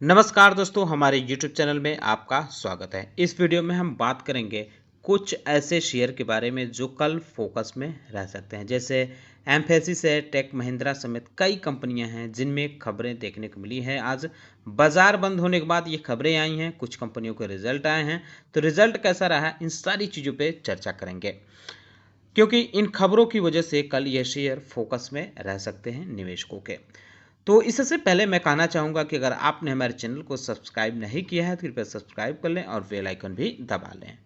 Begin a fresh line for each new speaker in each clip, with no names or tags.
नमस्कार दोस्तों, हमारे YouTube चैनल में आपका स्वागत है। इस वीडियो में हम बात करेंगे कुछ ऐसे शेयर के बारे में जो कल फोकस में रह सकते हैं। जैसे एम्फेसिस है, टेक महिंद्रा समेत कई कंपनियां हैं जिनमें खबरें देखने को मिली हैं। आज बाजार बंद होने के बाद ये खबरें आई हैं, कुछ कंपनियों के रिजल्ट आए हैं। तो रिजल्ट कैसा रहा, इन सारी चीज़ों पे चर्चा करेंगे, क्योंकि इन खबरों की वजह से कल ये शेयर फोकस में रह सकते हैं निवेशकों के। तो इससे पहले मैं कहना चाहूँगा कि अगर आपने हमारे चैनल को सब्सक्राइब नहीं किया है तो कृपया सब्सक्राइब कर लें और बेल आइकन भी दबा लें।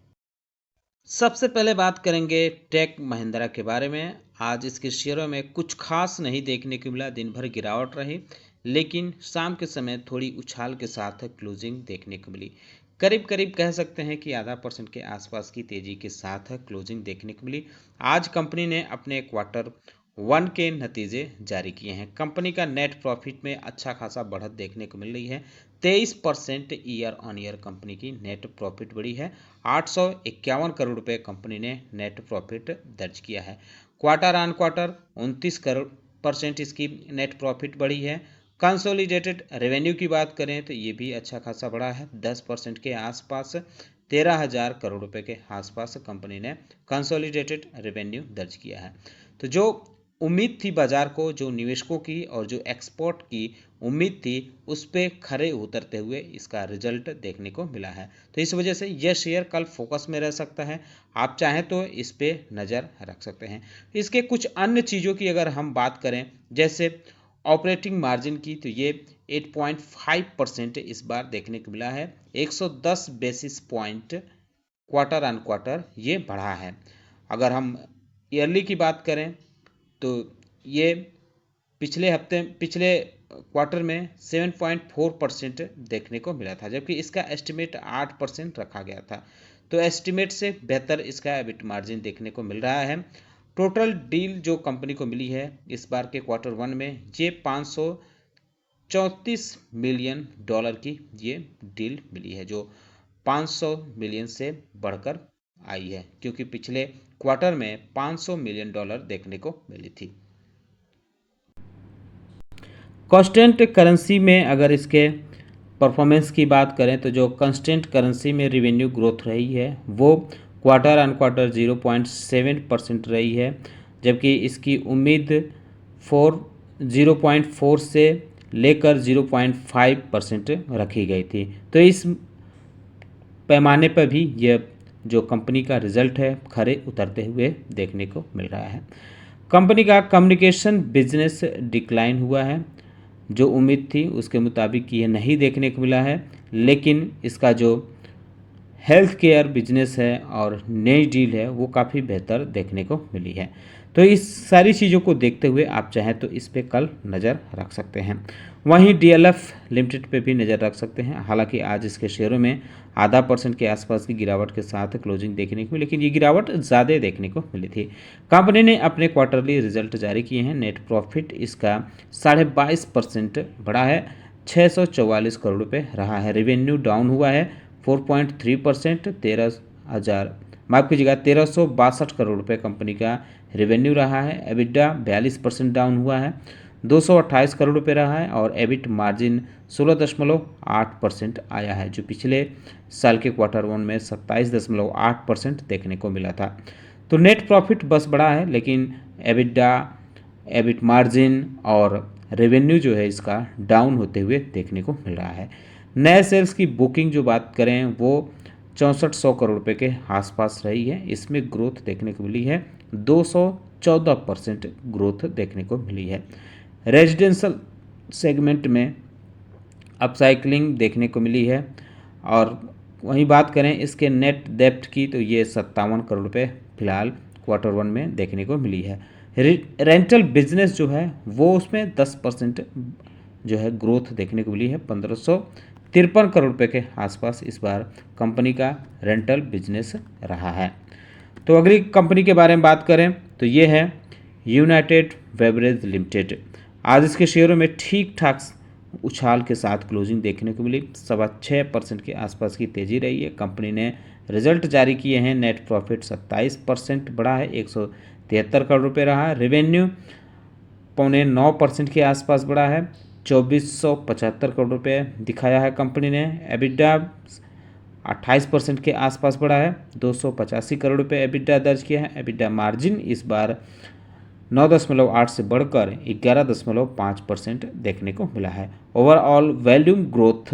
सबसे पहले बात करेंगे टेक महिंद्रा के बारे में। आज इसके शेयरों में कुछ खास नहीं देखने को मिला, दिन भर गिरावट रही, लेकिन शाम के समय थोड़ी उछाल के साथ क्लोजिंग देखने को मिली। करीब करीब कह सकते हैं कि आधा % के आसपास की तेजी के साथ क्लोजिंग देखने को मिली। आज कंपनी ने अपने क्वार्टर 1 के नतीजे जारी किए हैं। कंपनी का नेट प्रॉफिट में अच्छा खासा बढ़त देखने को मिल रही है। 23% ईयर ऑन ईयर कंपनी की नेट प्रॉफिट बढ़ी है। 851 करोड़ रुपए कंपनी ने नेट प्रॉफिट दर्ज किया है। क्वार्टर ऑन क्वार्टर 29% इसकी नेट प्रॉफिट बढ़ी है। कंसोलिडेटेड रेवेन्यू की बात करें तो ये भी अच्छा खासा बढ़ा है, 10% के आसपास, 13,000 करोड़ रुपए के आसपास कंपनी ने कंसोलिडेटेड रेवेन्यू दर्ज किया है। तो जो उम्मीद थी बाजार को, जो निवेशकों की और जो एक्सपोर्ट की उम्मीद थी, उस पे खरे उतरते हुए इसका रिजल्ट देखने को मिला है। तो इस वजह से यह शेयर कल फोकस में रह सकता है। आप चाहें तो इस पे नज़र रख सकते हैं। इसके कुछ अन्य चीज़ों की अगर हम बात करें, जैसे ऑपरेटिंग मार्जिन की, तो ये 8.5% इस बार देखने को मिला है। 110 basis point quarter on quarter ये बढ़ा है। अगर हम ईयरली की बात करें तो ये पिछले क्वार्टर में 7.4% देखने को मिला था, जबकि इसका एस्टिमेट 8% रखा गया था। तो एस्टिमेट से बेहतर इसका एबिट मार्जिन देखने को मिल रहा है। टोटल डील जो कंपनी को मिली है इस बार के क्वार्टर 1 में, ये 534 मिलियन डॉलर की ये डील मिली है, जो 500 मिलियन से बढ़कर आई है, क्योंकि पिछले क्वार्टर में 500 मिलियन डॉलर देखने को मिली थी। कांस्टेंट करेंसी में अगर इसके परफॉर्मेंस की बात करें तो जो कांस्टेंट करेंसी में रेवेन्यू ग्रोथ रही है वो क्वार्टर ऑन क्वार्टर 0.7% रही है, जबकि इसकी उम्मीद 0.4 से लेकर 0.5% रखी गई थी। तो इस पैमाने पर भी यह जो कंपनी का रिजल्ट है खरे उतरते हुए देखने को मिल रहा है। कंपनी का कम्युनिकेशन बिजनेस डिक्लाइन हुआ है, जो उम्मीद थी उसके मुताबिक ये नहीं देखने को मिला है, लेकिन इसका जो हेल्थ केयर बिजनेस है और नई डील है वो काफ़ी बेहतर देखने को मिली है। तो इस सारी चीज़ों को देखते हुए आप चाहें तो इस पे कल नज़र रख सकते हैं। वहीं DLF लिमिटेड पे भी नज़र रख सकते हैं। हालांकि आज इसके शेयरों में आधा % के आसपास की गिरावट के साथ क्लोजिंग देखने को मिली, लेकिन ये गिरावट ज़्यादा देखने को मिली थी। कंपनी ने अपने क्वार्टरली रिजल्ट जारी किए हैं। नेट प्रॉफिट इसका 22.5% बढ़ा है, 644 करोड़ रुपये रहा है। रेवेन्यू डाउन हुआ है 4.3%, 1362 करोड़ रुपए कंपनी का रेवेन्यू रहा है। एबिटा 42% डाउन हुआ है, 228 करोड़ रुपए रहा है, और एबिट मार्जिन 16.8% आया है, जो पिछले साल के क्वार्टर 1 में 27.8% देखने को मिला था। तो नेट प्रॉफिट बस बढ़ा है, लेकिन एबिटा, एबिट मार्जिन और रेवेन्यू जो है इसका डाउन होते हुए देखने को मिल रहा है। नए सेल्स की बुकिंग जो बात करें वो 6400 करोड़ रुपए के आसपास रही है। इसमें ग्रोथ देखने को मिली है, 214% ग्रोथ देखने को मिली है। रेजिडेंशियल सेगमेंट में अपसाइक्लिंग देखने को मिली है। और वहीं बात करें इसके नेट डेप्ट की, तो ये 57 करोड़ रुपए फिलहाल क्वार्टर 1 में देखने को मिली है। रेंटल बिजनेस जो है वो उसमें 10% जो है ग्रोथ देखने को मिली है, 1553 करोड़ रुपए के आसपास इस बार कंपनी का रेंटल बिजनेस रहा है। तो अगली कंपनी के बारे में बात करें तो ये है यूनाइटेड बेवरेज लिमिटेड। आज इसके शेयरों में ठीक ठाक उछाल के साथ क्लोजिंग देखने को मिली, 6.25% के आसपास की तेजी रही है। कंपनी ने रिजल्ट जारी किए हैं। नेट प्रॉफिट 27% बढ़ा है, 173 करोड़ रुपये रहा है। रेवेन्यू 8.25% के आसपास बढ़ा है, 2475 करोड़ रुपए दिखाया है कंपनी ने। एबिटा 28% के आसपास बढ़ा है, 285 करोड़ रुपए एबिटा दर्ज किया है। एबिटा मार्जिन इस बार 9.8 से बढ़कर 11.5% देखने को मिला है। ओवरऑल वॉल्यूम ग्रोथ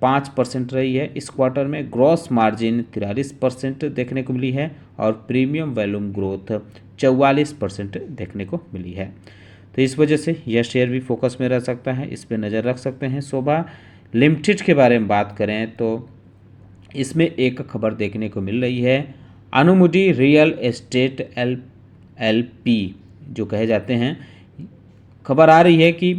5% रही है इस क्वार्टर में। ग्रॉस मार्जिन 43% देखने को मिली है और प्रीमियम वॉल्यूम ग्रोथ 44% देखने को मिली है। तो इस वजह से यह शेयर भी फोकस में रह सकता है, इस पर नज़र रख सकते हैं। शोभा लिमिटेड के बारे में बात करें तो इसमें एक खबर देखने को मिल रही है। अनुमुडी रियल एस्टेट LLP जो कहे जाते हैं, खबर आ रही है कि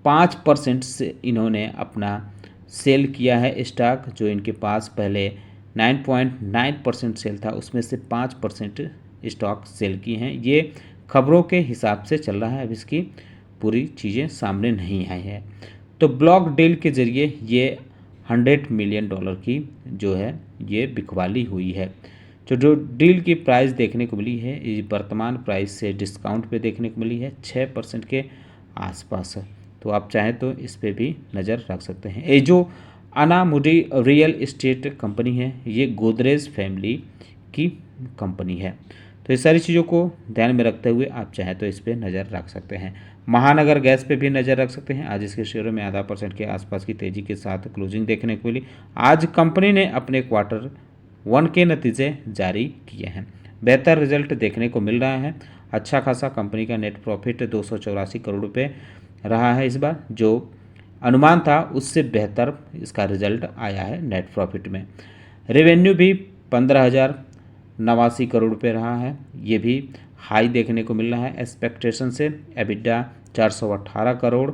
5% से इन्होंने अपना सेल किया है स्टॉक। जो इनके पास पहले 9.9% सेल था, उसमें से 5% स्टॉक सेल की हैं। ये खबरों के हिसाब से चल रहा है, अब इसकी पूरी चीज़ें सामने नहीं आई हैं। तो ब्लॉक डील के ज़रिए ये $100 मिलियन की जो है ये बिकवाली हुई है। जो डील की प्राइस देखने को मिली है, ये वर्तमान प्राइस से डिस्काउंट पे देखने को मिली है 6% के आसपास। तो आप चाहें तो इस पे भी नज़र रख सकते हैं। ये जो अनामुडी रियल एस्टेट कंपनी है, ये गोदरेज फैमिली की कंपनी है। तो इस सारी चीज़ों को ध्यान में रखते हुए आप चाहें तो इस पर नज़र रख सकते हैं। महानगर गैस पे भी नज़र रख सकते हैं। आज इसके शेयरों में आधा % के आसपास की तेज़ी के साथ क्लोजिंग देखने को मिली। आज कंपनी ने अपने Q1 के नतीजे जारी किए हैं। बेहतर रिजल्ट देखने को मिल रहा है। अच्छा खासा कंपनी का नेट प्रॉफिट 284 करोड़ रुपए रहा है इस बार। जो अनुमान था उससे बेहतर इसका रिजल्ट आया है नेट प्रॉफिट में। रेवेन्यू भी 15,089 करोड़ रुपए रहा है, ये भी हाई देखने को मिल रहा है एक्सपेक्टेशन से। एबिटा 418 करोड़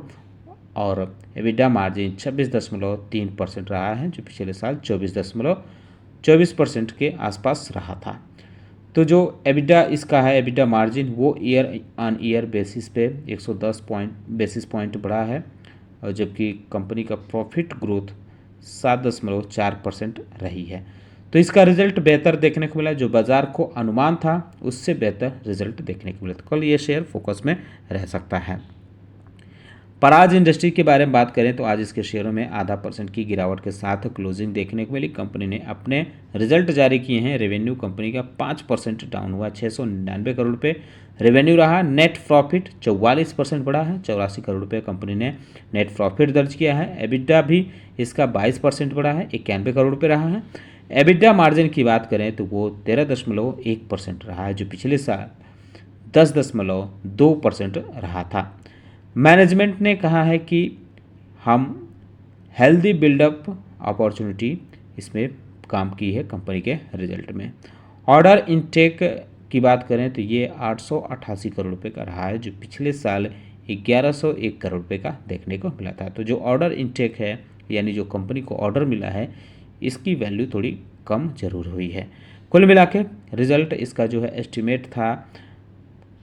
और एबिटा मार्जिन 26.3% रहा है, जो पिछले साल 24% के आसपास रहा था। तो जो एबिटा इसका है, एबिटा मार्जिन, वो ईयर ऑन ईयर बेसिस पे 110 बेसिस पॉइंट बढ़ा है, और जबकि कंपनी का प्रॉफिट ग्रोथ 7.4% रही है। तो इसका रिजल्ट बेहतर देखने को मिला। जो बाजार को अनुमान था उससे बेहतर रिजल्ट देखने को मिला। तो कल ये शेयर फोकस में रह सकता है। पराज इंडस्ट्री के बारे में बात करें तो आज इसके शेयरों में आधा % की गिरावट के साथ क्लोजिंग देखने को मिली। कंपनी ने अपने रिजल्ट जारी किए हैं। रेवेन्यू कंपनी का 5% डाउन हुआ, 699 करोड़ रुपये रेवेन्यू रहा। नेट प्रॉफिट 44% बढ़ा है, 84 करोड़ रुपये कंपनी ने नेट प्रॉफिट दर्ज किया है। एबिटा भी इसका 22% बढ़ा है, 91 करोड़ रुपये रहा है। एबिटा मार्जिन की बात करें तो वो 13.1% रहा है, जो पिछले साल 10.2% रहा था। मैनेजमेंट ने कहा है कि हम हेल्दी बिल्डअप अपॉर्चुनिटी इसमें काम की है कंपनी के रिजल्ट में। ऑर्डर इनटेक की बात करें तो ये 888 करोड़ रुपए का रहा है, जो पिछले साल 1101 करोड़ रुपए का देखने को मिला था। तो जो ऑर्डर इनटेक है, यानी जो कंपनी को ऑर्डर मिला है, इसकी वैल्यू थोड़ी कम जरूर हुई है। कुल मिला के रिजल्ट इसका जो है एस्टिमेट था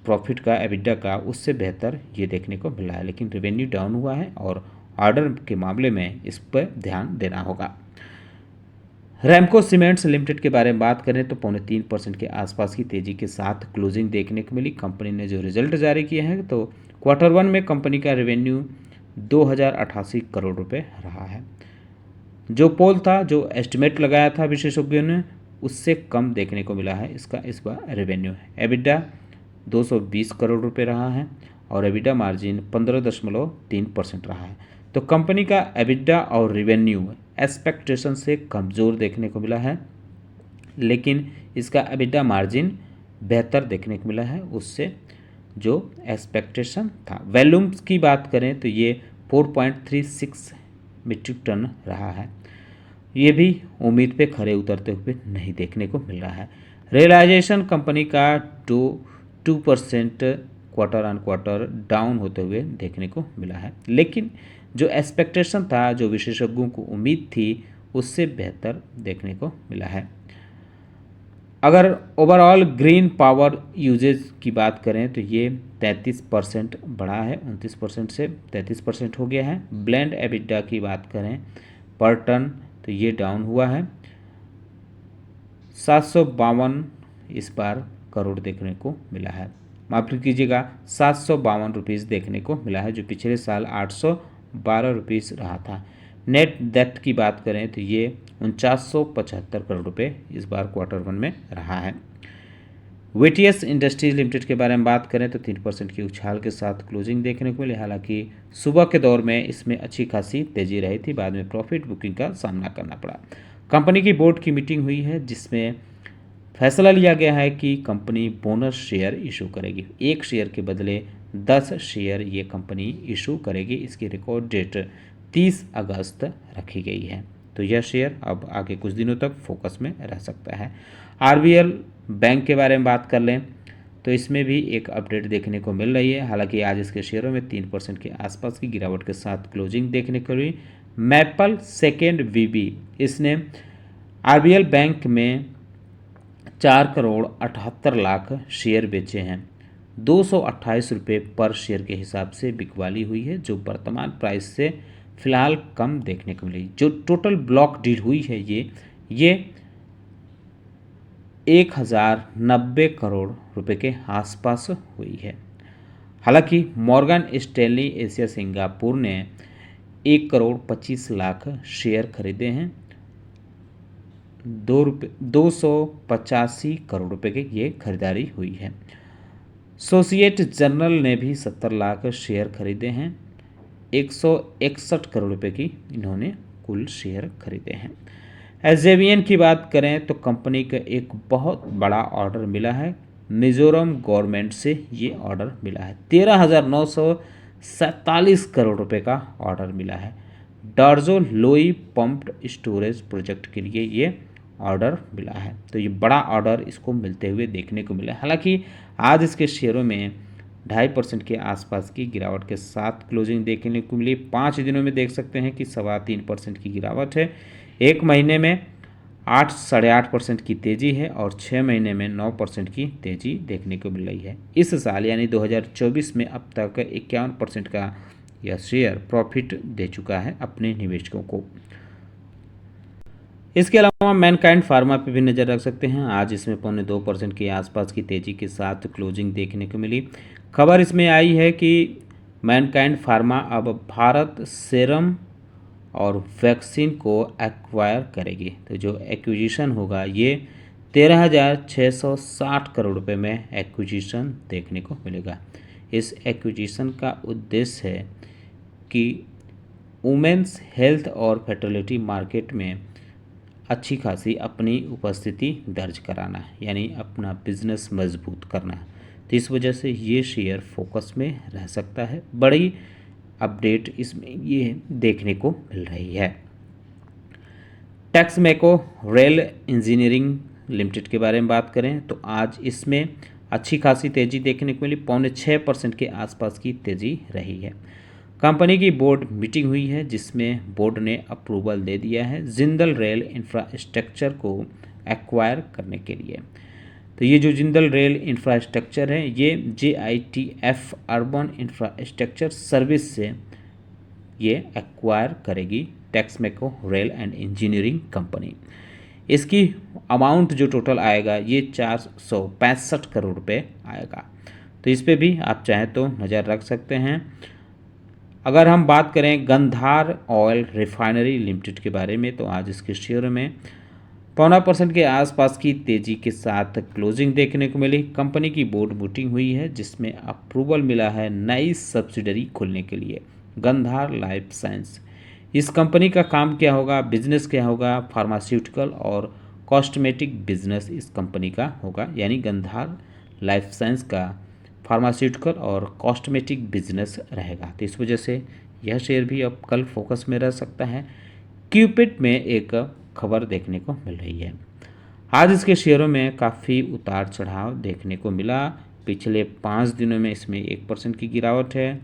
प्रॉफिट का, एबिटा का, उससे बेहतर ये देखने को मिला है। लेकिन रेवेन्यू डाउन हुआ है और ऑर्डर के मामले में इस पर ध्यान देना होगा। रैमको सीमेंट्स लिमिटेड के बारे में बात करें तो 3.25% के आसपास की तेजी के साथ क्लोजिंग देखने को मिली। कंपनी ने जो रिजल्ट जारी किए हैं तो Q1 में कंपनी का रेवेन्यू 2088 करोड़ रुपए रहा है। जो पोल था, जो एस्टिमेट लगाया था विशेषज्ञों ने, उससे कम देखने को मिला है इसका इस बार रेवेन्यू। एबिटा 220 करोड़ रुपए रहा है और एबिटा मार्जिन 15.3% रहा है। तो कंपनी का एबिटा और रेवेन्यू एक्सपेक्टेशन से कमज़ोर देखने को मिला है, लेकिन इसका एबिटा मार्जिन बेहतर देखने को मिला है उससे जो एक्सपेक्टेशन था। वॉल्यूम्स की बात करें तो ये 4.36 मीट्रिक टन रहा है, ये भी उम्मीद पे खरे उतरते हुए नहीं देखने को मिल रहा है। रियलाइजेशन कंपनी का 2% क्वार्टर डाउन होते हुए देखने को मिला है, लेकिन जो एक्सपेक्टेशन था, जो विशेषज्ञों को उम्मीद थी, उससे बेहतर देखने को मिला है। अगर ओवरऑल ग्रीन पावर यूजेज की बात करें तो ये 33% बढ़ा है, 29% से 33% हो गया है। ब्लेंड एबिटा की बात करें पर टन तो ये डाउन हुआ है, 752 इस बार करोड़ देखने को मिला है। माफ कीजिएगा 752 रुपीज़ देखने को मिला है, जो पिछले साल 812 रुपीज़ रहा था। नेट डेट की बात करें तो ये 4975 करोड़ रुपए इस बार क्वार्टर 1 में रहा है। वीटीएस इंडस्ट्रीज लिमिटेड के बारे में बात करें तो 3% की उछाल के साथ क्लोजिंग देखने को मिली। हालांकि सुबह के दौर में इसमें अच्छी खासी तेजी रही थी, बाद में प्रॉफिट बुकिंग का सामना करना पड़ा। कंपनी की बोर्ड की मीटिंग हुई है जिसमें फैसला लिया गया है कि कंपनी बोनस शेयर इशू करेगी। 1 शेयर के बदले 10 शेयर ये कंपनी इशू करेगी। इसकी रिकॉर्ड डेट 30 अगस्त रखी गई है। तो यह शेयर अब आगे कुछ दिनों तक फोकस में रह सकता है। आरबीएल बैंक के बारे में बात कर लें तो इसमें भी एक अपडेट देखने को मिल रही है। हालांकि आज इसके शेयरों में 3% के आसपास की गिरावट के साथ क्लोजिंग देखने को मिली। मैपल सेकेंड वीबी इसने आरबीएल बैंक में 4 करोड़ 78 लाख शेयर बेचे हैं। 228 रुपये पर शेयर के हिसाब से बिकवाली हुई है, जो वर्तमान प्राइस से फिलहाल कम देखने को मिली। जो टोटल ब्लॉक डील हुई है ये 1090 करोड़ रुपए के आसपास हुई है। हालांकि मॉर्गन स्टैनली एशिया सिंगापुर ने 1 करोड़ 25 लाख शेयर खरीदे हैं। 285 करोड़ रुपए की ये खरीदारी हुई है। सोशिएट जनरल ने भी 70 लाख शेयर खरीदे हैं। 161 करोड़ रुपए की इन्होंने कुल शेयर खरीदे हैं। एसजेवीएन की बात करें तो कंपनी का एक बहुत बड़ा ऑर्डर मिला है। मिजोरम गवर्नमेंट से ये ऑर्डर मिला है। 13,947 करोड़ रुपए का ऑर्डर मिला है। डार्जो लोई पंप्ड स्टोरेज प्रोजेक्ट के लिए ये ऑर्डर मिला है। तो ये बड़ा ऑर्डर इसको मिलते हुए देखने को मिला। हालांकि आज इसके शेयरों में 2.5% के आसपास की गिरावट के साथ क्लोजिंग देखने को मिली। 5 दिनों में देख सकते हैं कि 3.25% की गिरावट है। 1 महीने में 8-8.5% की तेज़ी है और 6 महीने में 9% की तेज़ी देखने को मिल रही है। इस साल यानी 2024 में अब तक 51% का यह शेयर प्रॉफिट दे चुका है अपने निवेशकों को। इसके अलावा मैनकाइंड फार्मा पे भी नज़र रख सकते हैं। आज इसमें 2.25% के आसपास की तेज़ी के साथ क्लोजिंग देखने को मिली। खबर इसमें आई है कि मैनकाइंड फार्मा अब भारत सेरम और वैक्सीन को एक्वायर करेगी। तो जो एक्विजिशन होगा ये 13,660 करोड़ रुपए में एक्विजिशन देखने को मिलेगा। इस एक्विजिशन का उद्देश्य है कि वुमेन्स हेल्थ और फर्टिलिटी मार्केट में अच्छी खासी अपनी उपस्थिति दर्ज कराना है, यानी अपना बिजनेस मजबूत करना है। तो इस वजह से ये शेयर फोकस में रह सकता है। बड़ी अपडेट इसमें ये देखने को मिल रही है। टेक्समेको रेल इंजीनियरिंग लिमिटेड के बारे में बात करें तो आज इसमें अच्छी खासी तेज़ी देखने को मिली। 5.6% के आसपास की तेज़ी रही है। कंपनी की बोर्ड मीटिंग हुई है जिसमें बोर्ड ने अप्रूवल दे दिया है जिंदल रेल इंफ्रास्ट्रक्चर को एक्वायर करने के लिए। तो ये जो जिंदल रेल इंफ्रास्ट्रक्चर है ये JITF अर्बन इंफ्रास्ट्रक्चर सर्विस से ये एक्वायर करेगी Texmaco rail and engineering company. इसकी अमाउंट जो टोटल आएगा ये 465 करोड़ रुपए आएगा। तो इस पर भी आप चाहें तो नज़र रख सकते हैं। अगर हम बात करें गंधार ऑयल रिफाइनरी लिमिटेड के बारे में तो आज इसके शेयर में 0.25% के आसपास की तेज़ी के साथ क्लोजिंग देखने को मिली। कंपनी की बोर्ड मीटिंग हुई है जिसमें अप्रूवल मिला है नई सब्सिडरी खोलने के लिए, गंधार लाइफ साइंस। इस कंपनी का काम क्या होगा, बिजनेस क्या होगा, फार्मास्यूटिकल और कॉस्मेटिक बिजनेस इस कंपनी का होगा, यानी गंधार लाइफ साइंस का फार्मास्यूटिकल और कॉस्मेटिक बिजनेस रहेगा। तो इस वजह से यह शेयर भी अब कल फोकस में रह सकता है। क्यूपिट में एक खबर देखने को मिल रही है। आज इसके शेयरों में काफ़ी उतार चढ़ाव देखने को मिला। पिछले 5 दिनों में इसमें 1% की गिरावट है।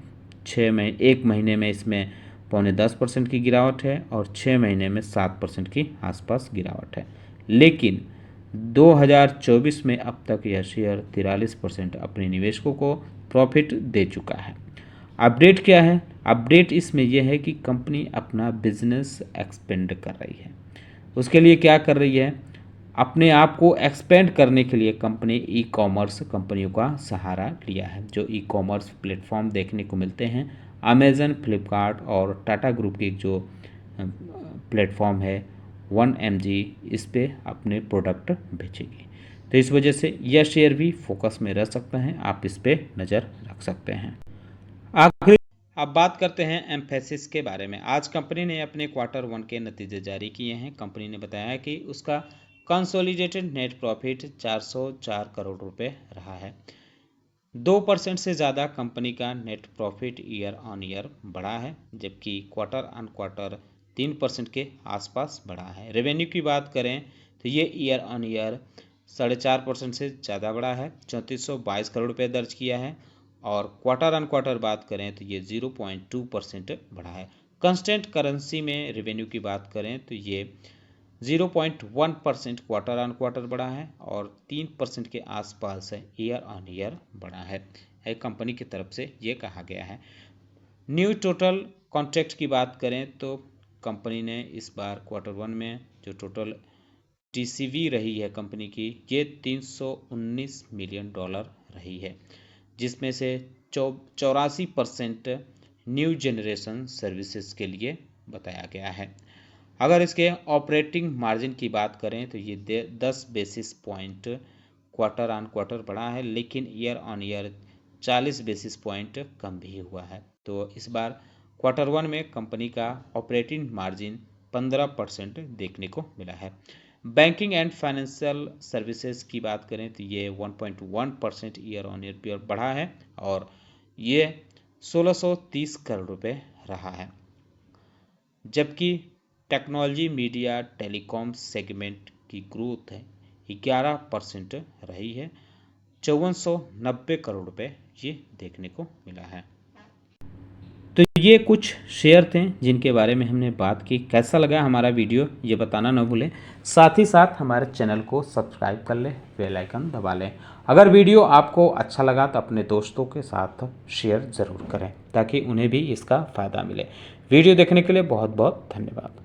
1 महीने में इसमें 9.10% की गिरावट है और 6 महीने में 7% की आसपास गिरावट है। लेकिन 2024 में अब तक यह शेयर 43% अपने निवेशकों को प्रॉफिट दे चुका है। अपडेट क्या है? अपडेट इसमें यह है कि कंपनी अपना बिजनेस एक्सपेंड कर रही है। उसके लिए क्या कर रही है? अपने आप को एक्सपेंड करने के लिए कंपनी ई कॉमर्स कंपनियों का सहारा लिया है। जो ई कॉमर्स प्लेटफॉर्म देखने को मिलते हैं अमेज़न, फ्लिपकार्ट और टाटा ग्रुप की जो प्लेटफॉर्म है 1mg, इस पे अपने प्रोडक्ट बेचेगी। तो इस वजह से यह शेयर भी फोकस में रह सकता है, आप इस पे नज़र रख सकते हैं। आखिरी अब बात करते हैं एम्फेसिस के बारे में। आज कंपनी ने अपने Q1 के नतीजे जारी किए हैं। कंपनी ने बताया कि उसका कंसोलिडेटेड नेट प्रॉफिट 404 करोड़ रुपए रहा है। 2% से ज़्यादा कंपनी का net profit year on year बढ़ा है, जबकि क्वार्टर ऑन क्वार्टर 3% के आसपास बढ़ा है। रेवेन्यू की बात करें तो ये ईयर ऑन ईयर 4.5% से ज़्यादा बढ़ा है, 3422 करोड़ रुपये दर्ज किया है। और क्वार्टर ऑन क्वार्टर बात करें तो ये 0.2% बढ़ा है। कांस्टेंट करेंसी में रेवेन्यू की बात करें तो ये 0.1% क्वार्टर ऑन क्वार्टर बढ़ा है और 3% के आसपास ईयर ऑन ईयर बढ़ा है कंपनी की तरफ से ये कहा गया है। न्यू टोटल कॉन्ट्रैक्ट की बात करें तो कंपनी ने इस बार Q1 में जो टोटल TCV रही है कंपनी की, ये $319 मिलियन रही है, जिसमें से 84% न्यू जनरेशन सर्विसेज के लिए बताया गया है। अगर इसके ऑपरेटिंग मार्जिन की बात करें तो ये 10 basis point quarter on quarter बढ़ा है, लेकिन year on year 40 basis point कम भी हुआ है। तो इस बार Q1 में कंपनी का ऑपरेटिंग मार्जिन 15% देखने को मिला है। बैंकिंग एंड फाइनेंशियल सर्विसेज की बात करें तो ये 1.1% ईयर ऑन ईयर बढ़ा है और ये 1630 करोड़ रुपए रहा है, जबकि टेक्नोलॉजी मीडिया टेलीकॉम सेगमेंट की ग्रोथ है 11% रही है, 5490 करोड़ रुपए ये देखने को मिला है। तो ये कुछ शेयर थे जिनके बारे में हमने बात की। कैसा लगा हमारा वीडियो ये बताना न भूलें। साथ ही साथ हमारे चैनल को सब्सक्राइब कर लें, बेल आइकन दबा लें। अगर वीडियो आपको अच्छा लगा तो अपने दोस्तों के साथ शेयर ज़रूर करें ताकि उन्हें भी इसका फ़ायदा मिले। वीडियो देखने के लिए बहुत बहुत धन्यवाद।